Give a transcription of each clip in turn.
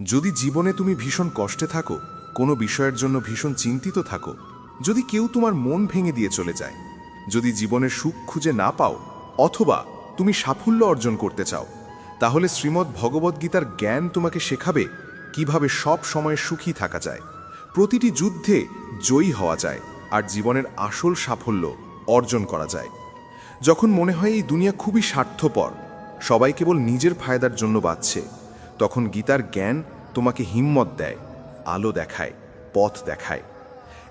যদি জীবনে তুমি ভীষণ কষ্টে থাকো, কোনো বিষয়ের জন্য ভীষণ চিন্তিত থাকো, যদি কেউ তোমার মন ভেঙে দিয়ে চলে যায়, যদি জীবনের সুখ খুঁজে না পাও, অথবা তুমি সাফল্য অর্জন করতে চাও, তাহলে শ্রীমদ্ ভগবদ্গীতার জ্ঞান তোমাকে শেখাবে কিভাবে সব সময় সুখী থাকা যায়, প্রতিটি যুদ্ধে জয়ী হওয়া যায়, আর জীবনের আসল সাফল্য অর্জন করা যায়। যখন মনে হয় এই দুনিয়া খুবই স্বার্থপর, সবাই কেবল নিজের ফায়দার জন্য বাঁচছে, তখন গীতার জ্ঞান তোমাকে হিম্মত দেয়, আলো দেখায়, পথ দেখায়।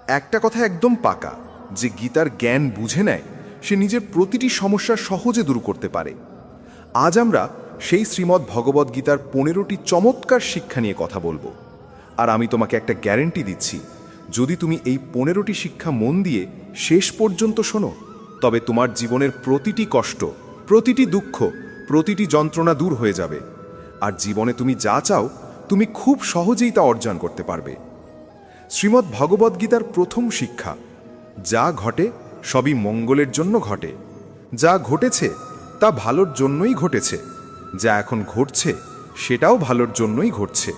একটা কথা একদম পাকা, যে গীতার জ্ঞান বুঝে নেয়, সে নিজের প্রতিটি সমস্যা সহজে দূর করতে পারে। আজ আমরা সেই শ্রীমদ্ ভগবদ্গীতার 15টি চমৎকার শিক্ষা নিয়ে কথা বলবো। আর আমি তোমাকে একটা গ্যারেন্টি দিচ্ছি, যদি তুমি এই 15টি শিক্ষা মন দিয়ে শেষ পর্যন্ত শোনো, তবে তোমার জীবনের প্রতিটি কষ্ট, প্রতিটি দুঃখ, প্রতিটি যন্ত্রণা দূর হয়ে যাবে। আর জীবনে তুমি যা চাও, তুমি খুব সহজেই তা অর্জন করতে পারবে। শ্রীমদ্ ভগবদ্গীতার প্রথম শিক্ষা, যা ঘটে সবই মঙ্গলের জন্য ঘটে। যা ঘটেছে তা ভালোর জন্যই ঘটেছে, যা এখন ঘটছে সেটাও ভালোর জন্যই ঘটছে,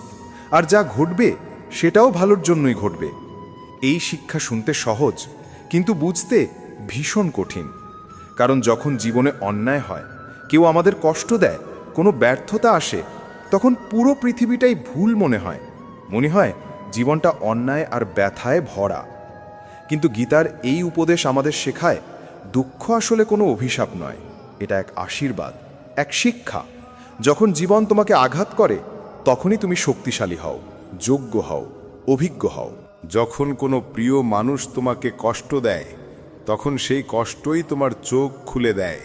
আর যা ঘটবে সেটাও ভালোর জন্যই ঘটবে। এই শিক্ষা শুনতে সহজ, কিন্তু বুঝতে ভীষণ কঠিন। কারণ যখন জীবনে অন্যায় হয়, কেউ আমাদের কষ্ট দেয়, কোনো ব্যর্থতা আসে, তখন পুরো পৃথিবীটাই ভুল মনে হয় জীবনটা অন্যায় আর ব্যথায় ভরা। কিন্তু গীতার এই উপদেশ আমাদের শেখায়, দুঃখ আসলে কোনো অভিশাপ নয়, এটা এক আশীর্বাদ, এক শিক্ষা। যখন জীবন তোমাকে আঘাত করে, তখনই তুমি শক্তিশালী হও, যোগ্য হও, অভিজ্ঞ হও। যখন কোনো প্রিয় মানুষ তোমাকে কষ্ট দেয়, তখন সেই কষ্টই তোমার চোখ খুলে দেয়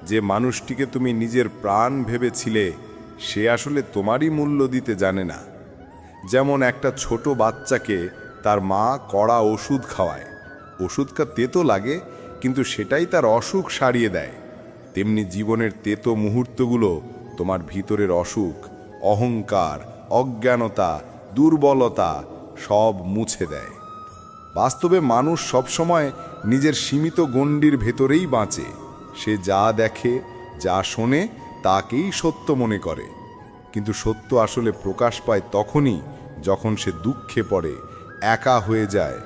যে মানুষটিকে তুমি নিজের প্রাণ ভেবেছিলে, সে আসলে তোমারই মূল্য দিতে জানে না। যেমন একটা ছোট বাচ্চাকে তার মা কড়া ওষুধ খাওয়ায়, ওষুধটা তেতো লাগে, কিন্তু সেটাই তার অসুখ সারিয়ে দেয়। তেমনি জীবনের তেতো মুহূর্তগুলো তোমার ভিতরের অসুখ, অহংকার, অজ্ঞানতা, দুর্বলতা সব মুছে দেয়। বাস্তবে মানুষ সবসময় নিজের সীমিত গণ্ডির ভেতরেই বাঁচে। সে যা দেখে, যা শোনে, তাকেই সত্য মনে করে। কিন্তু সত্য আসলে প্রকাশ পায় তখনই যখন সে দুঃখে পড়ে, একা হয়ে যায়,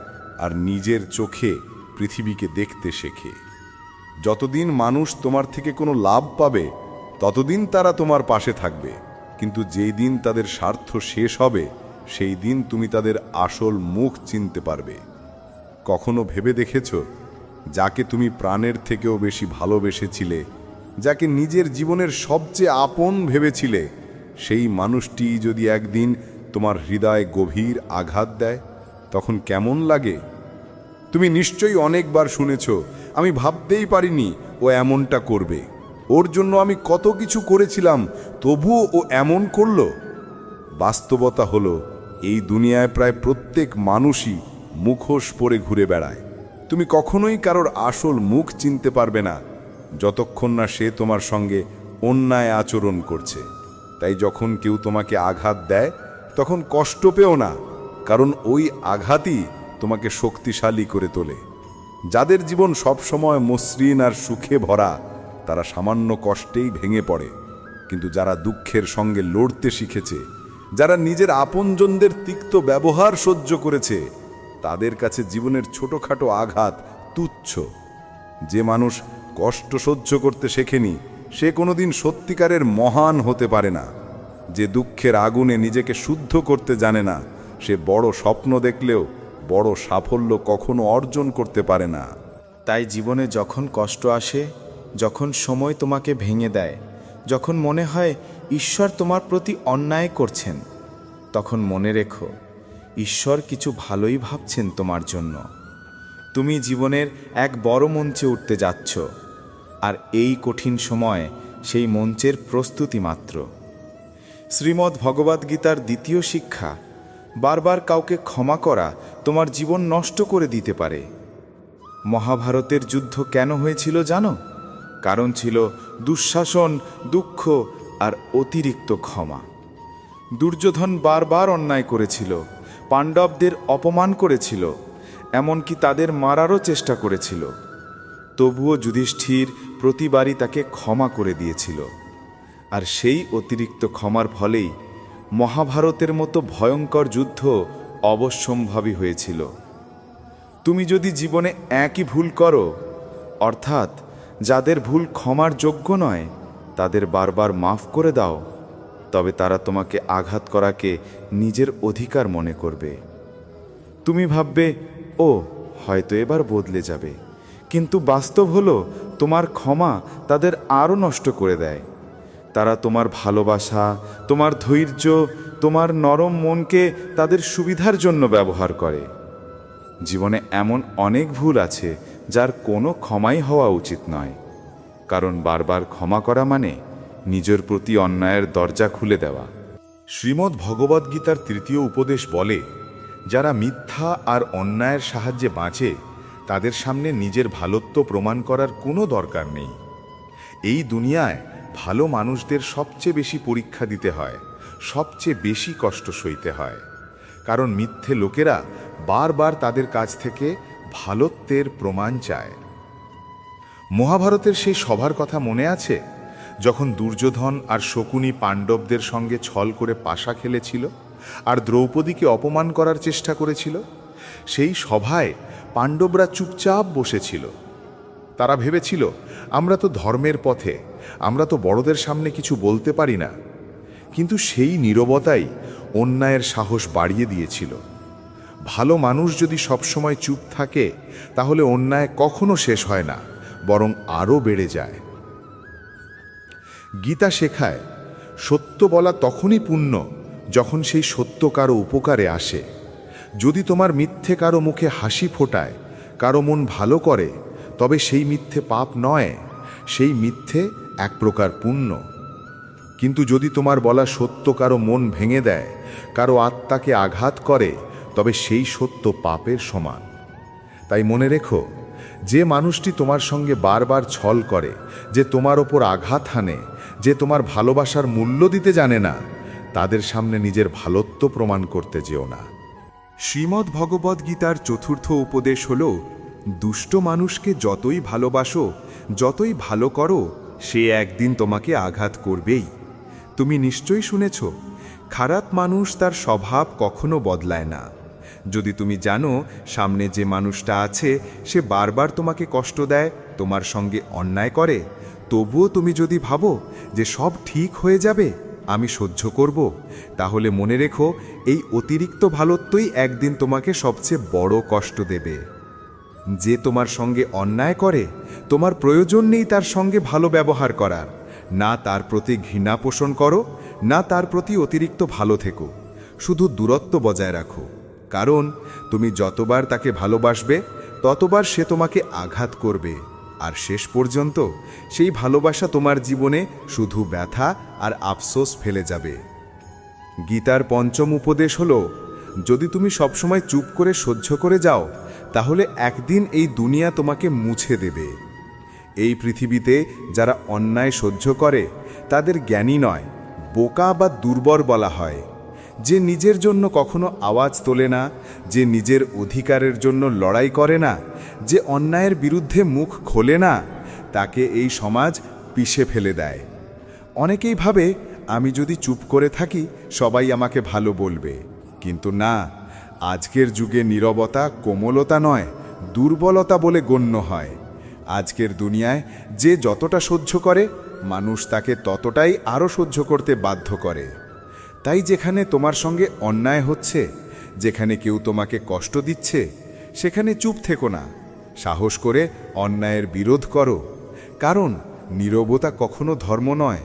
আর নিজের চোখে পৃথিবীকে দেখতে শেখে। যতদিন মানুষ তোমার থেকে কোনো লাভ পাবে, ততদিন তারা তোমার পাশে থাকবে। কিন্তু যেই দিন তাদের স্বার্থ শেষ হবে, সেই দিন তুমি তাদের আসল মুখ চিনতে পারবে। কখনো ভেবে দেখেছ, যাকে তুমি প্রাণের থেকেও বেশি ভালোবেসেছিলে, যাকে নিজের জীবনের সবচেয়ে আপন ভেবেছিলে, সেই মানুষটি যদি একদিন তোমার হৃদয়ে গভীর আঘাত দেয়, তখন কেমন লাগে? তুমি নিশ্চয়ই অনেকবার শুনেছ, আমি ভাবতেই পারিনি ও এমনটা করবে, ওর জন্য আমি কত কিছু করেছিলাম, তবুও ও এমন করলো। বাস্তবতা হলো, এই দুনিয়ায় প্রায় প্রত্যেক মানুষই মুখোশ পরে ঘুরে বেড়ায়। তুমি কখনোই কারোর আসল মুখ চিনতে পারবে না, যতক্ষণ না সে তোমার সঙ্গে অন্যায় আচরণ করছে। তাই যখন কেউ তোমাকে আঘাত দেয়, তখন কষ্ট পেও না, কারণ ওই আঘাতই তোমাকে শক্তিশালী করে তোলে। যাদের জীবন সবসময় মসৃণ আর সুখে ভরা, তারা সামান্য কষ্টেই ভেঙে পড়ে। কিন্তু যারা দুঃখের সঙ্গে লড়তে শিখেছে, যারা নিজের আপনজনদের তিক্ত ব্যবহার সহ্য করেছে, তাদের কাছে জীবনের ছোটখাটো আঘাত তুচ্ছ। যে মানুষ কষ্ট সহ্য করতে শেখেনি, সে কোনোদিন সত্যিকারের মহান হতে পারে না। যে দুঃখের আগুনে নিজেকে শুদ্ধ করতে জানে না, সে বড় স্বপ্ন দেখলেও বড় সাফল্য কখনো অর্জন করতে পারে না। তাই জীবনে যখন কষ্ট আসে, যখন সময় তোমাকে ভেঙে দেয়, যখন মনে হয় ঈশ্বর তোমার প্রতি অন্যায় করছেন, তখন মনে রেখো, ঈশ্বর কিছু ভালোই ভাবছেন তোমার জন্য। তুমি জীবনের এক বড় মঞ্চে উঠতে যাচ্ছ, আর এই কঠিন সময় সেই মঞ্চের প্রস্তুতি মাত্র। শ্রীমদ্ ভগবদ্গীতার দ্বিতীয় শিক্ষা, বারবার কাউকে ক্ষমা করা তোমার জীবন নষ্ট করে দিতে পারে। মহাভারতের যুদ্ধ কেন হয়েছিল জানো? কারণ ছিল দুঃশাসন, দুঃখ আর অতিরিক্ত ক্ষমা। দুর্যোধন বারবার অন্যায় করেছিল, পাণ্ডবদের অপমান করেছিল, এমনকি তাদের মারারও চেষ্টা করেছিল। তবুও যুধিষ্ঠির প্রতিবারই তাকে ক্ষমা করে দিয়েছিল। আর সেই অতিরিক্ত ক্ষমার ফলেই মহাভারতের মতো ভয়ঙ্কর যুদ্ধ অবশ্যম্ভাবী হয়েছিল। তুমি যদি জীবনে একই ভুল করো, অর্থাৎ যাদের ভুল ক্ষমার যোগ্য নয় তাদের বারবার মাফ করে দাও, তবে তারা তোমাকে আঘাত করাকে নিজের অধিকার মনে করবে। তুমি ভাববে, ও হয়তো এবার বদলে যাবে, কিন্তু বাস্তব হলো তোমার ক্ষমা তাদের আরও নষ্ট করে দেয়। তারা তোমার ভালোবাসা, তোমার ধৈর্য, তোমার নরম মনকে তাদের সুবিধার জন্য ব্যবহার করে। জীবনে এমন অনেক ভুল আছে যার কোনো ক্ষমাই হওয়া উচিত নয়, কারণ বারবার ক্ষমা করা মানে নিজের প্রতি অন্যায়ের দরজা খুলে দেওয়া। শ্রীমদ্ ভগবদ্গীতার ৩য় উপদেশ বলে, যারা মিথ্যা আর অন্যায়ের সাহায্যে বাঁচে তাদের সামনে নিজের ভালোত্ব প্রমাণ করার কোনো দরকার নেই। এই দুনিয়ায় ভালো মানুষদের সবচেয়ে বেশি পরীক্ষা দিতে হয়, সবচেয়ে বেশি কষ্ট সইতে হয়, কারণ মিথ্যে লোকেরা বারবার তাদের কাছ থেকে ভালোত্বের প্রমাণ চায়। মহাভারতের সেই সভার কথা মনে আছে, যখন দুর্যোধন আর শকুনি পাণ্ডবদের সঙ্গে ছল করে পাশা খেলেছিল আর দ্রৌপদীকে অপমান করার চেষ্টা করেছিল? সেই সভায় পাণ্ডবরা চুপচাপ বসেছিল। তারা ভেবেছিল, আমরা তো ধর্মের পথে, আমরা তো বড়দের সামনে কিছু বলতে পারি না। কিন্তু সেই নীরবতাই অন্যায়ের সাহস বাড়িয়ে দিয়েছিল। ভালো মানুষ যদি সবসময় চুপ থাকে তাহলে অন্যায় কখনো শেষ হয় না, বরং আরও বেড়ে যায়। গীতা শেখায়, সত্য বলা তখনই পুণ্য যখন সেই সত্য কারো উপকারে আসে। যদি তোমার মিথ্যে কারো মুখে হাসি ফোটায়, কারো মন ভালো করে, তবে সেই মিথ্যে পাপ নয়, সেই মিথ্যে এক প্রকার পুণ্য। কিন্তু যদি তোমার বলা সত্য কারো মন ভেঙে দেয়, কারো আত্মাকে আঘাত করে, তবে সেই সত্য পাপের সমান। তাই মনে রেখো, যে মানুষটি তোমার সঙ্গে বারবার ছল করে, যে তোমার ওপর আঘাত হানে, যে তোমার ভালোবাসার মূল্য দিতে জানে না, তাদের সামনে নিজের ভালোত্ব প্রমাণ করতে যেও না। শ্রীমদ্ ভগবদ্গীতার ৪র্থ উপদেশ হল, দুষ্ট মানুষকে যতই ভালোবাসো, যতই ভালো করো, সে একদিন তোমাকে আঘাত করবেই। তুমি নিশ্চয়ই শুনেছ, খারাপ মানুষ তার স্বভাব কখনো বদলায় না। যদি তুমি জানো সামনে যে মানুষটা আছে সে বারবার তোমাকে কষ্ট দেয়, তোমার সঙ্গে অন্যায় করে, তবুও তুমি যদি ভাবো যে সব ঠিক হয়ে যাবে, আমি সহ্য করব, তাহলে মনে রেখো এই অতিরিক্ত ভালোত্বই একদিন তোমাকে সবচেয়ে বড় কষ্ট দেবে। যে তোমার সঙ্গে অন্যায় করে, তোমার প্রয়োজন নেই তার সঙ্গে ভালো ব্যবহার করার। না তার প্রতি ঘৃণা পোষণ করো, না তার প্রতি অতিরিক্ত ভালো থেকো, শুধু দূরত্ব বজায় রাখো। কারণ তুমি যতবার তাকে ভালোবাসবে ততবার সে তোমাকে আঘাত করবে, আর শেষ পর্যন্ত সেই ভালোবাসা তোমার জীবনে শুধু ব্যথা আর আফসোস ফেলে যাবে। গীতার ৫ম উপদেশ হল, যদি তুমি সবসময় চুপ করে সহ্য করে যাও, তাহলে একদিন এই দুনিয়া তোমাকে মুছে দেবে। এই পৃথিবীতে যারা অন্যায় সহ্য করে তাদের জ্ঞানী নয়, বোকা বা দুর্বল বলা হয়। যে নিজের জন্য কখনো আওয়াজ তোলে না, যে নিজের অধিকারের জন্য লড়াই করে না, যে অন্যায়ের বিরুদ্ধে মুখ খোলে না, তাকে এই সমাজ পিষে ফেলে দেয়। অনেকেই ভাবে, আমি যদি চুপ করে থাকি সবাই আমাকে ভালো বলবে, কিন্তু না, আজকের যুগে নীরবতা কোমলতা নয়, দুর্বলতা বলে গণ্য হয়। আজকের দুনিয়ায় যে যতটা সহ্য করে, মানুষ তাকে ততটাই আরও সহ্য করতে বাধ্য করে। তাই যেখানে তোমার সঙ্গে অন্যায় হচ্ছে, যেখানে কেউ তোমাকে কষ্ট দিচ্ছে, সেখানে চুপ থেকো না, সাহস করে অন্যায়ের বিরোধ করো। কারণ নীরবতা কখনো ধর্ম নয়,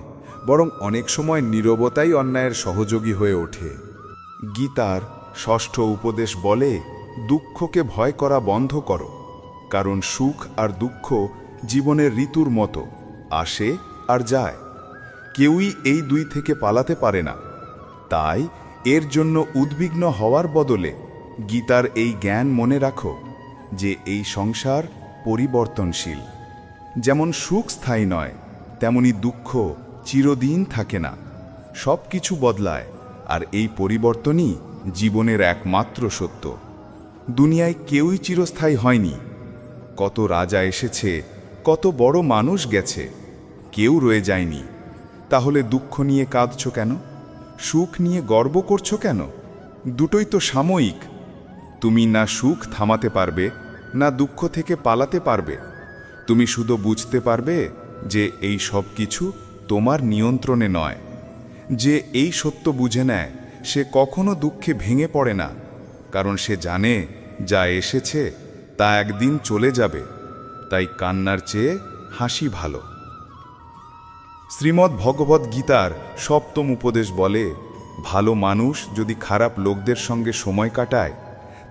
বরং অনেক সময় নীরবতাই অন্যায়ের সহযোগী হয়ে ওঠে। গীতার ৬ষ্ঠ উপদেশ বলে, দুঃখকে ভয় করা বন্ধ করো, কারণ সুখ আর দুঃখ জীবনের ঋতুর মতো আসে আর যায়। কেউই এই দুই থেকে পালাতে পারে না। তাই এর জন্য উদ্বিগ্ন হওয়ার বদলে গীতার এই জ্ঞান মনে রাখো যে এই সংসার পরিবর্তনশীল। যেমন সুখ স্থায়ী নয়, তেমনি দুঃখ চিরদিন থাকে না। সব কিছু বদলায়, আর এই পরিবর্তনই জীবনের একমাত্র সত্য। দুনিয়ায় কেউই চিরস্থায়ী হয়নি। কত রাজা এসেছে, কত বড় মানুষ গেছে, কেউ রয়ে যায়নি। তাহলে দুঃখ নিয়ে কাঁদছ কেন? সুখ নিয়ে গর্ব করছো কেন? দুটোই তো সাময়িক। তুমি না সুখ থামাতে পারবে, না দুঃখ থেকে পালাতে পারবে। তুমি শুধু বুঝতে পারবে যে এই সব কিছু তোমার নিয়ন্ত্রণে নয়। যে এই সত্য বুঝে নেয় সে কখনো দুঃখে ভেঙে পড়ে না, কারণ সে জানে যা এসেছে তা একদিন চলে যাবে। তাই কান্নার চেয়ে হাসি ভালো। শ্রীমদ্ ভগবদ্ গীতার সপ্তম উপদেশ বলে, ভালো মানুষ যদি খারাপ লোকদের সঙ্গে সময় কাটায়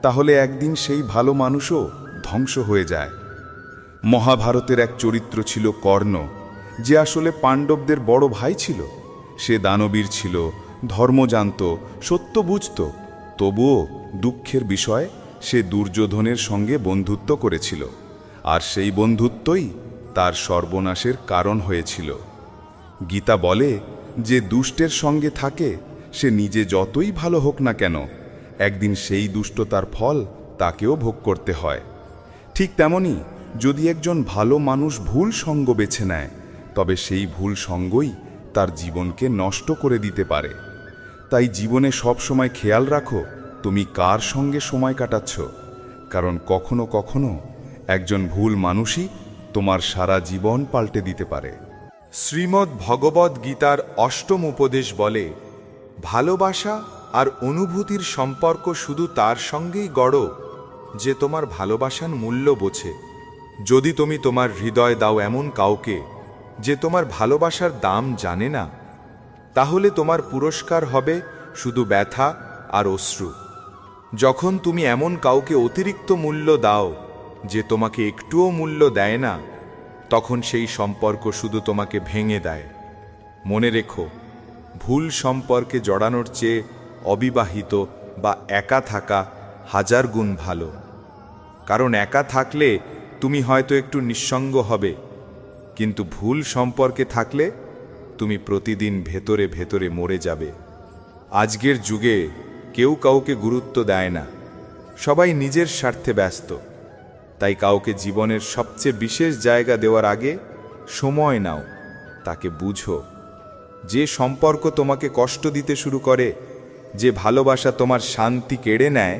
তাহলে একদিন সেই ভালো মানুষও ধ্বংস হয়ে যায়। মহাভারতের এক চরিত্র ছিল কর্ণ, যে আসলে পাণ্ডবদের বড় ভাই ছিল। সে দানবীর ছিল, ধর্ম জানত, সত্য বুঝত। তবুও দুঃখের বিষয় সে দুর্যোধনের সঙ্গে বন্ধুত্ব করেছিল, আর সেই বন্ধুত্বই তার সর্বনাশের কারণ হয়েছিল। গীতা বলে, যে দুষ্টের সঙ্গে থাকে সে নিজে যতই ভালো হোক না কেন, একদিন সেই দুষ্টতার ফল তাকেও ভোগ করতে হয়। ঠিক তেমনি যদি একজন ভালো মানুষ ভুল সঙ্গ বেছে নেয়, তবে সেই ভুল সঙ্গই তার জীবনকে নষ্ট করে দিতে পারে। তাই জীবনে সবসময় খেয়াল রাখো তুমি কার সঙ্গে সময় কাটাচ্ছ, কারণ কখনো কখনো একজন ভুল মানুষই তোমার সারা জীবন পাল্টে দিতে পারে। শ্রীমদ্ ভগবদ্ গীতার অষ্টম উপদেশ বলে, ভালোবাসা আর অনুভূতির সম্পর্ক শুধু তার সঙ্গেই গড়ো যে তোমার ভালোবাসার মূল্য বোঝে। যদি তুমি তোমার হৃদয় দাও এমন কাউকে যে তোমার ভালোবাসার দাম জানে না, তাহলে তোমার পুরস্কার হবে শুধু ব্যথা আর অশ্রু। যখন তুমি এমন কাউকে অতিরিক্ত মূল্য দাও যে তোমাকে একটুও মূল্য দেয় না, তখন সেই সম্পর্ক শুধু তোমাকে ভেঙে দেয়। মনে রেখো, ভুল সম্পর্কে জড়ানোর চেয়ে অবিবাহিত বা একা থাকা হাজার গুণ ভালো। কারণ একা থাকলে তুমি হয়তো একটু নিঃসঙ্গ হবে, কিন্তু ভুল সম্পর্কে থাকলে তুমি প্রতিদিন ভেতরে ভেতরে মরে যাবে। আজকের যুগে কেউ কাউকে গুরুত্ব দেয় না, সবাই নিজের স্বার্থে ব্যস্ত। তাই কাউকে জীবনের সবচেয়ে বিশেষ জায়গা দেওয়ার আগে সময় নাও, তাকে বুঝো। যে সম্পর্ক তোমাকে কষ্ট দিতে শুরু করে, যে ভালোবাসা তোমার শান্তি কেড়ে নেয়,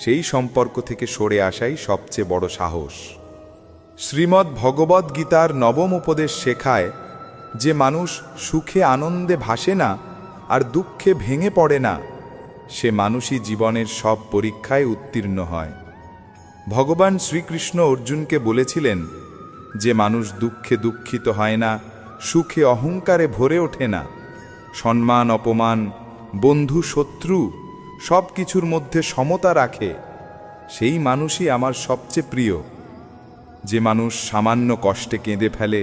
সেই সম্পর্ক থেকে সরে আসাই সবচেয়ে বড় সাহস। শ্রীমদ্ ভগবদ্ গীতার নবম উপদেশ শেখায় যে মানুষ সুখে আনন্দে ভাসে না আর দুঃখে ভেঙে পড়ে না, সে মানুষই জীবনের সব পরীক্ষায় উত্তীর্ণ হয়। ভগবান শ্রীকৃষ্ণ অর্জুনকে বলেছিলেন, যে মানুষ দুঃখে দুঃখিত হয় না, সুখে অহংকারে ভরে ওঠে না, সম্মান অপমান, বন্ধু শত্রু সব কিছুর মধ্যে সমতা রাখে, সেই মানুষই আমার সবচেয়ে প্রিয়। যে মানুষ সামান্য কষ্টে কেঁদে ফেলে,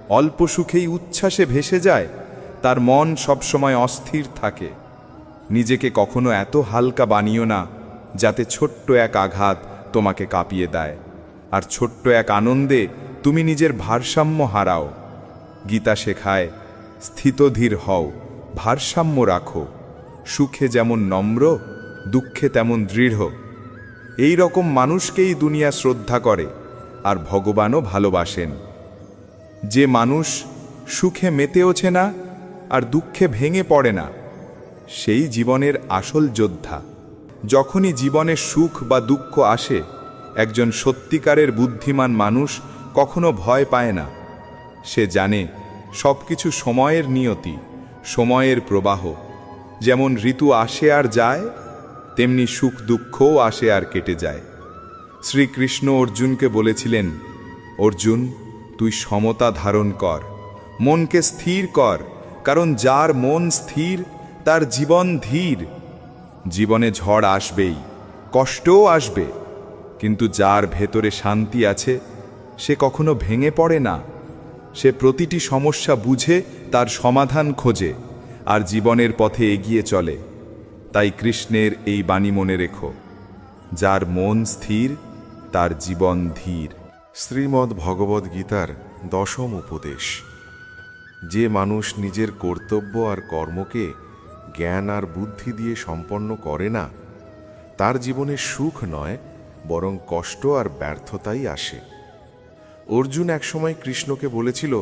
অল্প সুখেই উচ্ছ্বাসে ভেসে যায়, তার মন সবসময় অস্থির থাকে। নিজেকে কখনো এত হালকা বানিও না যাতে ছোট্ট এক আঘাত তোমাকে কাঁপিয়ে দেয়, আর ছোট্ট এক আনন্দে তুমি নিজের ভারসাম্য হারাও। গীতা শেখায়, স্থিতধীর হও, ভারসাম্য রাখো। সুখে যেমন নম্র, দুঃখে তেমন দৃঢ়। এই রকম মানুষকেই দুনিয়া শ্রদ্ধা করে আর ভগবানও ভালোবাসেন। যে মানুষ সুখে মেতে ওঠে না আর দুঃখে ভেঙে পড়ে না, সেই জীবনের আসল যোদ্ধা। যখনই জীবনে সুখ বা দুঃখ আসে, একজন সত্যিকারের বুদ্ধিমান মানুষ কখনো ভয় পায় না। সে জানে সবকিছু সময়ের নিয়তি, সময়ের প্রবাহ। যেমন ঋতু আসে আর যায়, তেমনি সুখ দুঃখও আসে আর কেটে যায়। শ্রীকৃষ্ণ অর্জুনকে বলেছিলেন, অর্জুন, তুই সমতা ধারণ কর, মনকে স্থির কর, কারণ যার মন স্থির তার জীবন ধীর। জীবনে ঝড় আসবেই, কষ্টও আসবে, কিন্তু যার ভেতরে শান্তি আছে সে কখনো ভেঙে পড়ে না। সে প্রতিটি সমস্যা বুঝে তার সমাধান খোঁজে আর জীবনের পথে এগিয়ে চলে। তাই কৃষ্ণের এই বাণী মনে রেখো, যার মন স্থির তার জীবন ধীর। শ্রীমদ্ ভগবদ্ গীতার দশম উপদেশ, যে মানুষ নিজের কর্তব্য আর কর্মকে জ্ঞান আর বুদ্ধি দিয়ে সম্পন্ন করে না, তার জীবনে সুখ নয় বরং কষ্ট আর ব্যর্থতাই আসে। অর্জুন একসময় কৃষ্ণকে বলেছিল,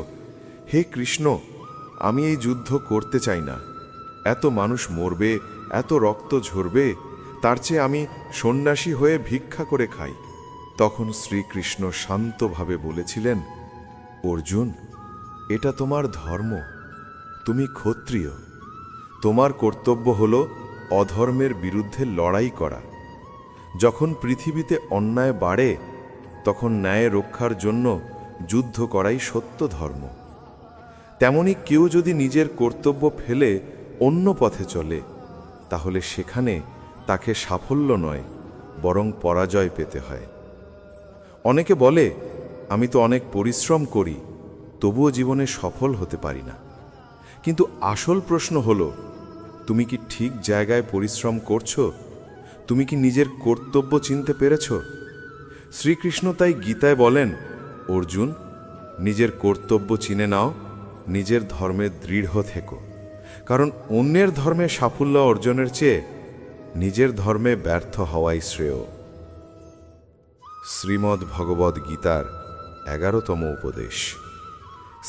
হে কৃষ্ণ, আমি এই যুদ্ধ করতে চাই না, এত মানুষ মরবে, এত রক্ত ঝরবে, তার চেয়ে আমি সন্ন্যাসী হয়ে ভিক্ষা করে খাই। তখন শ্রীকৃষ্ণ শান্তভাবে বলেছিলেন, অর্জুন, এটা তোমার ধর্ম, তুমি ক্ষত্রিয়, তোমার কর্তব্য হল অধর্মের বিরুদ্ধে লড়াই করা। যখন পৃথিবীতে অন্যায় বাড়ে তখন ন্যায় রক্ষার জন্য যুদ্ধ করাই সত্য ধর্ম। তেমনি কেউ যদি নিজের কর্তব্য ফেলে অন্য পথে চলে তাহলে সেখানে তাকে সাফল্য নয় বরং পরাজয় পেতে হয়। অনেকে বলে, আমি তো অনেক পরিশ্রম করি, তবুও জীবনে সফল হতে পারি না। কিন্তু আসল প্রশ্ন হলো, তুমি কি ঠিক জায়গায় পরিশ্রম করছো? তুমি কি নিজের কর্তব্য চিনতে পেরেছ? শ্রীকৃষ্ণ তাই গীতায় বলেন, অর্জুন, নিজের কর্তব্য চিনে নাও, নিজের ধর্মে দৃঢ় থেকো, কারণ অন্যের ধর্মে সাফল্য অর্জনের চেয়ে নিজের ধর্মে ব্যর্থ হওয়াই শ্রেয়। শ্রীমদ্ ভগবদ গীতার 11তম উপদেশ।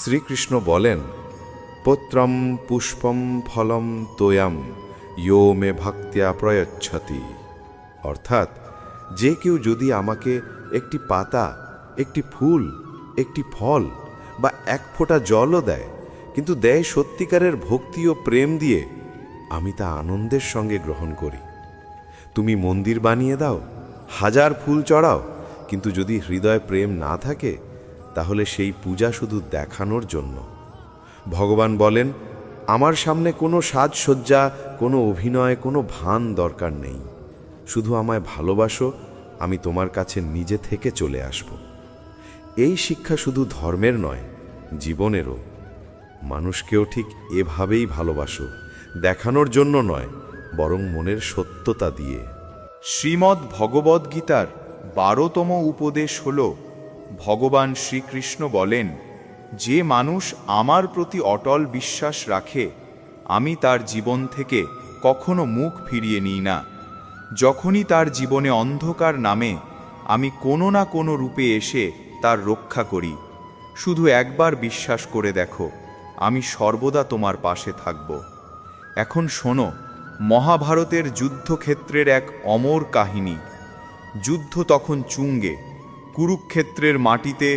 শ্রীকৃষ্ণ বলেন, পত্রম পুষ্পম ফলম তোয়াম ইয়ো মে ভক্ত্যা প্রয়চ্ছতি। অর্থাৎ, যে কেউ যদি আমাকে একটি পাতা, একটি ফুল, একটি ফল বা এক ফোঁটা জলও দেয়, কিন্তু দেয় সত্যিকারের ভক্তি ও প্রেম দিয়ে, আমি তা আনন্দের সঙ্গে গ্রহণ করি। তুমি মন্দির বানিয়ে দাও, হাজার ফুল চড়াও, কিন্তু যদি হৃদয় প্রেম না থাকে তাহলে সেই পূজা শুধু দেখানোর জন্য। ভগবান বলেন, আমার সামনে কোনো সাজসজ্জা, কোনো অভিনয়, কোনো ভান দরকার নেই। শুধু আমায় ভালোবাসো, আমি তোমার কাছে নিজে থেকে চলে আসব। এই শিক্ষা শুধু ধর্মের নয়, জীবনেরও। মানুষকেও ঠিক এভাবেই ভালোবাসো, দেখানোর জন্য নয়, বরং মনের সত্যতা দিয়ে। শ্রীমদ্ ভগবদ গীতার 12তম উপদেশ হল, ভগবান শ্রীকৃষ্ণ বলেন, যে মানুষ আমার প্রতি অটল বিশ্বাস রাখে, আমি তার জীবন থেকে কখনো মুখ ফিরিয়ে নিই না। যখনই তার জীবনে অন্ধকার নামে, আমি কোনো না কোনো রূপে এসে তার রক্ষা করি। শুধু একবার বিশ্বাস করে দেখো, আমি সর্বদা তোমার পাশে থাকব। এখন শোনো মহাভারতের যুদ্ধক্ষেত্রের এক অমর কাহিনী। যুদ্ধ তখন চুঙ্গে, কুরুক্ষেত্রের মাটিতে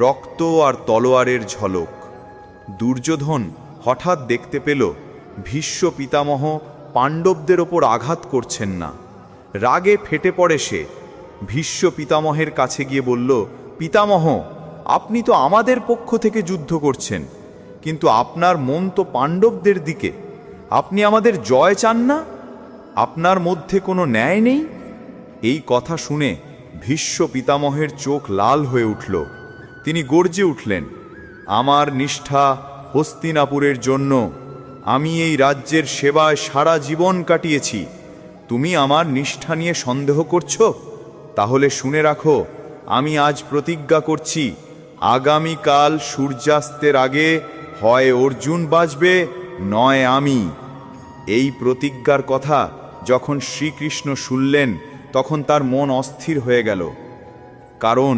রক্ত আর তলোয়ারের ঝলক। দুর্যোধন হঠাৎ দেখতে পেল ভীষ্ম পিতামহ পাণ্ডবদের ওপর আঘাত করছেন না। রাগে ফেটে পড়ে সে। ভীষ্ম পিতামহের কাছে গিয়ে বলল, পিতামহ, আপনি তো আমাদের পক্ষ থেকে যুদ্ধ করছেন, কিন্তু আপনার মন তো পাণ্ডবদের দিকে। আপনি আমাদের জয় চান না? আপনার মধ্যে কোনো ন্যায় নেই? এই কথা শুনে ভীষ্ম পিতামহের চোখ লাল হয়ে উঠল। তিনি গর্জে উঠলেন, আমার নিষ্ঠা হস্তিনাপুরের জন্য। আমি এই রাজ্যের সেবায় সারা জীবন কাটিয়েছি। তুমি আমার নিষ্ঠা নিয়ে সন্দেহ করছো? তাহলে শুনে রাখো, আমি আজ প্রতিজ্ঞা করছি, আগামীকাল সূর্যাস্তের আগে হয় অর্জুন বাঁচবে, নয় আমি। এই প্রতিজ্ঞার কথা যখন শ্রীকৃষ্ণ শুনলেন তখন তার মন অস্থির হয়ে গেল। কারণ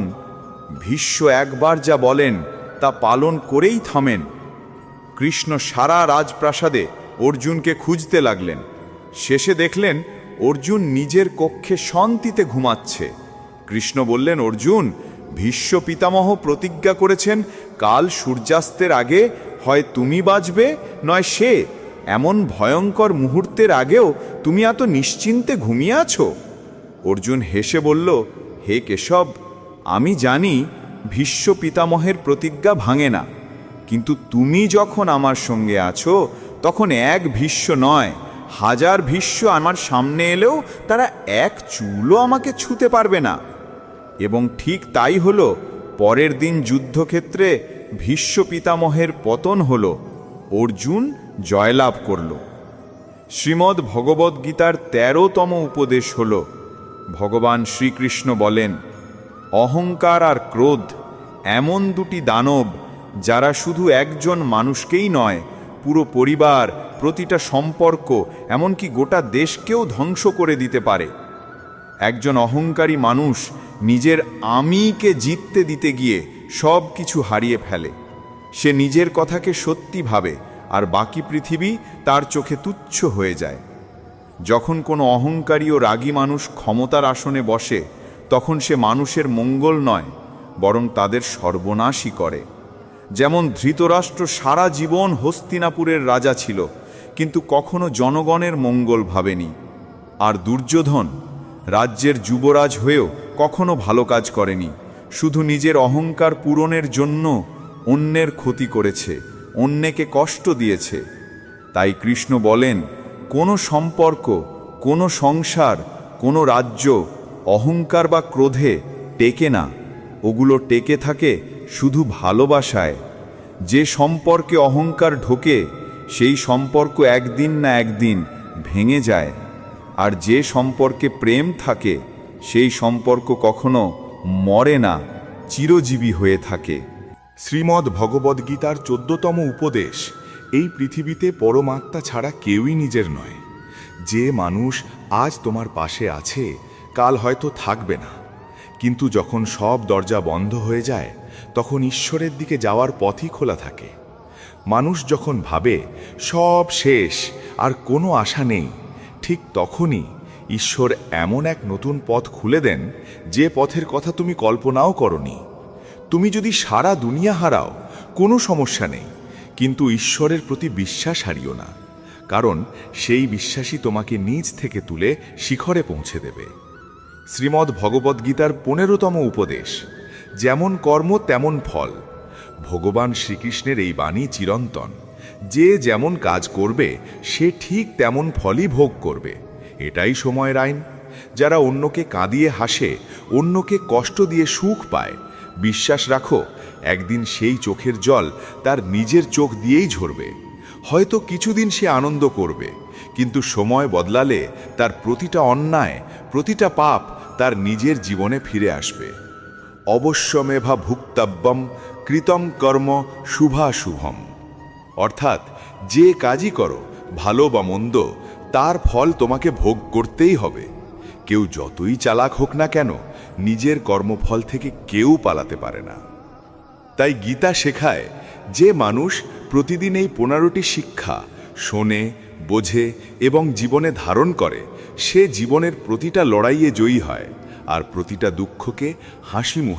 ভীষ্ম একবার যা বলেন তা পালন করেই থামেন। কৃষ্ণ সারা রাজপ্রাসাদে অর্জুনকে খুঁজতে লাগলেন। শেষে দেখলেন অর্জুন নিজের কক্ষে শান্তিতে ঘুমাচ্ছে। কৃষ্ণ বললেন, অর্জুন, ভীষ্ম পিতামহ প্রতিজ্ঞা করেছেন কাল সূর্যাস্তের আগে হয় তুমি বাঁচবে, নয় সে। এমন ভয়ঙ্কর মুহূর্তের আগেও তুমি এত নিশ্চিন্তে ঘুমিয়ে আছো? অর্জুন হেসে বলল, হে কেশব, আমি জানি ভীষ্ম পিতামহের প্রতিজ্ঞা ভাঙে না, কিন্তু তুমি যখন আমার সঙ্গে আছো তখন এক ভীষ্ম নয়, হাজার ভীষ্ম আমার সামনে এলেও তারা এক চুলও আমাকে ছুঁতে পারবে না। এবং ঠিক তাই হলো। পরের দিন যুদ্ধক্ষেত্রে ভীষ্ম পিতামহের পতন হল, অর্জুন জয়লাভ করল। শ্রীমদ্ ভগবদ গীতার 13তম উপদেশ হল, ভগবান শ্রীকৃষ্ণ বলেন, অহংকার আর ক্রোধ এমন দুটি দানব যারা শুধু একজন মানুষকেই নয়, পুরো পরিবার, প্রতিটা সম্পর্ক, এমনকি গোটা দেশকেও ধ্বংস করে দিতে পারে। একজন অহংকারী মানুষ নিজের আমিকে জিততে দিতে গিয়ে সব কিছু হারিয়ে ফেলে। সে নিজের কথাকে সত্যি ভাবে আর বাকি পৃথিবী তার চোখে তুচ্ছ হয়ে যায়। যখন কোনো অহংকারী ও রাগী মানুষ ক্ষমতার আসনে বসে, তখন সে মানুষের মঙ্গল নয়, বরং তাদের সর্বনাশই করে। যেমন ধৃতরাষ্ট্র সারা জীবন হস্তিনাপুরের রাজা ছিল, কিন্তু কখনো জনগণের মঙ্গল ভাবেনি। আর দুর্যোধন রাজ্যের যুবরাজ হয়েও কখনো ভালো কাজ করেনি, শুধু নিজের অহংকার পূরণের জন্য অন্যের ক্ষতি করেছে, অন্যকে কষ্ট দিয়েছে। তাই কৃষ্ণ বলেন, কোনো সম্পর্ক, কোনো সংসার, কোনো রাজ্য অহংকার বা ক্রোধে টেকে না, ওগুলো টেকে থাকে শুধু ভালোবাসায়। যে সম্পর্কে অহংকার ঢোকে সেই সম্পর্ক একদিন না একদিন ভেঙে যায়, আর যে সম্পর্কে প্রেম থাকে সেই সম্পর্ক কখনো মরে না, চিরজীবী হয়ে থাকে। শ্রীমদ্ ভগবদ্গীতার 14তম উপদেশ, এই পৃথিবীতে পরমাত্মা ছাড়া কেউই নিজের নয়। যে মানুষ আজ তোমার পাশে আছে, কাল হয়তো থাকবে না, কিন্তু যখন সব দরজা বন্ধ হয়ে যায় তখন ঈশ্বরের দিকে যাওয়ার পথই খোলা থাকে। মানুষ যখন ভাবে সব শেষ আর কোনো আশা নেই, ঠিক তখনই ঈশ্বর এমন এক নতুন পথ খুলে দেন, যে পথের কথা তুমি কল্পনাও করনি। তুমি যদি সারা দুনিয়া হারাও, কোনো সমস্যা নেই, কিন্তু ঈশ্বরের প্রতি বিশ্বাস হারিও না, কারণ সেই বিশ্বাসই তোমাকে নিজ থেকে তুলে শিখরে পৌঁছে দেবে। শ্রীমদ্ ভগবদ্গীতার 15তম উপদেশ, যেমন কর্ম তেমন ফল। ভগবান শ্রীকৃষ্ণের এই বাণী চিরন্তন। যে যেমন কাজ করবে সে ঠিক তেমন ফলই ভোগ করবে, এটাই সময়ের আইন। যারা অন্যকে কাঁদিয়ে হাসে, অন্যকে কষ্ট দিয়ে সুখ পায়, বিশ্বাস রাখো একদিন সেই চোখের জল তার নিজের চোখ দিয়েই ঝরবে। হয়তো কিছুদিন সে আনন্দ করবে, কিন্তু সময় বদলালে তার প্রতিটা অন্যায়, প্রতিটা পাপ তার নিজের জীবনে ফিরে আসবে। অবশ্যমেভা ভুক্তব্যম কৃতম কর্ম শুভাশুভম। অর্থাৎ যে কাজই করো, ভালো বা মন্দ, তার ফল তোমাকে ভোগ করতেই হবে। কেউ যতই চালাক হোক না কেন, নিজের কর্মফল থেকে কেউ পালাতে পারে না। তাই গীতা শেখায়, যে মানুষ প্রতিদিন এই 15টি শিক্ষা শোনে, বোঝে এবং জীবনে ধারণ করে, সে জীবনের প্রতিটা লড়াইয়ে জয়ী হয় আর প্রতিটা দুঃখকে হাসি মুখে